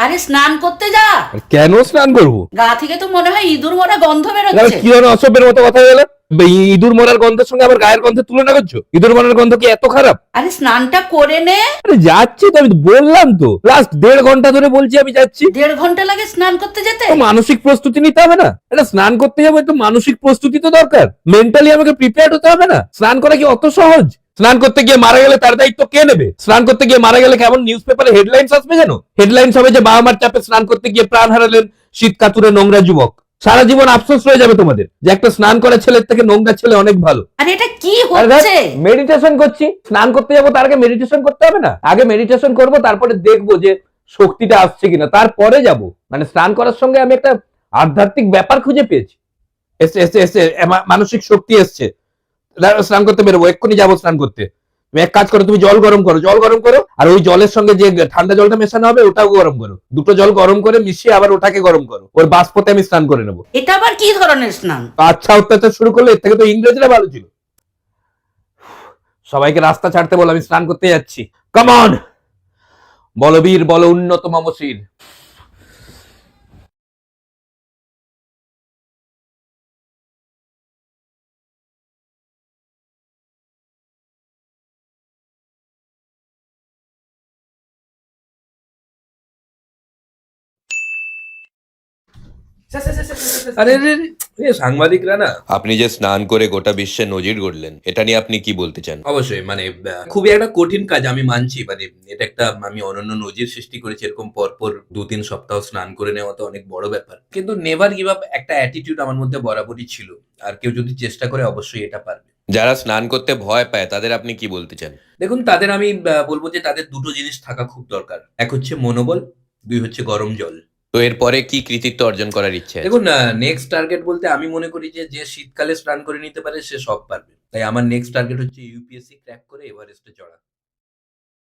আরে স্নান করতে যা। আর কেন স্নান করবো? গা থেকে তো মনে হয় ইঁদুর মরা গন্ধ আরে বেরোচ্ছে। কি ধরনের অসভ্যের মতো কথা বলে? ইঁদুর মরার গন্ধের সঙ্গে আবার গায়ের গন্ধের তুলনা করছো? ইঁদুর মরার গন্ধ কি এত খারাপ? আরে স্নানটা করে নে। আরে যাচ্ছি তো, আমি তো বললাম তো, লাস্ট 1.5 ঘন্টা ধরে বলছি আমি যাচ্ছি। 1.5 ঘন্টা লাগে স্নান করতে যেতে? তো মানসিক প্রস্তুতি নিতে হবে না? এটা স্নান করতে যাবো, একটু মানসিক প্রস্তুতি তো দরকার। মেন্টালি আমাকে প্রিপেয়ার্ড হতে হবে না? স্নান করা কি অত সহজ? স্নান করতে গিয়ে মারা গেলে তার দায়িত্ব কে নেবে? স্নান করতে গিয়ে মারা গেলে কেমন নিউজ পেপারে হেডলাইন্স আসবে জানো? হেডলাইন্স হবে যে বাবা মার চাপে স্নান করতে গিয়ে প্রাণ হারালেন শীত কাতুরে নোংরা যুবক। সারা জীবন আফসোস রয়ে যাবে তোমাদের যে একটা স্নান করা ছেলের থেকে নোংরা ছেলে অনেক ভালো। আরে এটা কি হচ্ছে? মেডিটেশন করছি, স্নান করতে যাবো, তার আগে মেডিটেশন করতে হবে না? আগে মেডিটেশন করব, তারপরে দেখবো যে শক্তিটা আসছে কিনা, তারপরে যাব। মানে স্নান করার সঙ্গে আমি একটা আধ্যাত্মিক ব্যাপার খুঁজে পেয়েছি। এসছে এসছে এসছে, মানসিক শক্তি এসছে। স্নান করতে বেরোবো, এক্ষুনি যাবো স্নান করতে। তুমি এক কাজ করো, তুমি জল গরম করো, জল গরম করো, আর ওই জলের সঙ্গে যে ঠান্ডা জলটা মেশানো হবে ওটাও গরম করো। দুটো জল গরম করে মিশিয়ে আবার ওটাকে গরম করো, ওর বাষ্পতে আমি স্নান করে নেবো। এটা আবার কি ধরনের স্নান? আচ্ছা, অত্যাচার শুরু করলে এর থেকে তো ইংরেজরা ভালো ছিল। সবাইকে রাস্তা ছাড়তে বল, আমি স্নান করতে যাচ্ছি। কাম অন, বলবীর বল উন্নত মমশির। আরে রে রে, এ সাংবাদিকরা না। আপনি যে স্নান করে গোটা বিশ্বে নজির গড়লেন, এটা নিয়ে আপনি কি বলতে চান? অবশ্যই মানে খুবই একটা কঠিন কাজ আমি মানছি, মানে এটা একটা আমি অনন্য নজির সৃষ্টি করেছি। এরকম পরপর 2-3 সপ্তাহ স্নান করে নেওয়া তো অনেক বড় ব্যাপার, কিন্তু নেভার গিভ আপ একটা অ্যাটিটিউড আমার মধ্যে বরাবরই ছিল। আর কেউ যদি চেষ্টা করে অবশ্যই এটা পারবে। যারা স্নান করতে ভয় পায় তাদের আপনি কি বলতে চান? দেখুন, তাদের আমি বলবো যে তাদের দুটো জিনিস থাকা খুব দরকার। এক হচ্ছে মনোবল, দুই হচ্ছে গরম জল। তো এরপরে কি কৃতিত্ব অর্জন করার ইচ্ছে আছে? দেখুন, নেক্সট টার্গেট বলতে আমি মনে করি যে যে শীতকালে স্নান করে নিতে পারে সে সব পারবে। তাই আমার নেক্সট টার্গেট হচ্ছে ইউপিএসসি ক্র্যাক করে এভারেস্টে চড়া।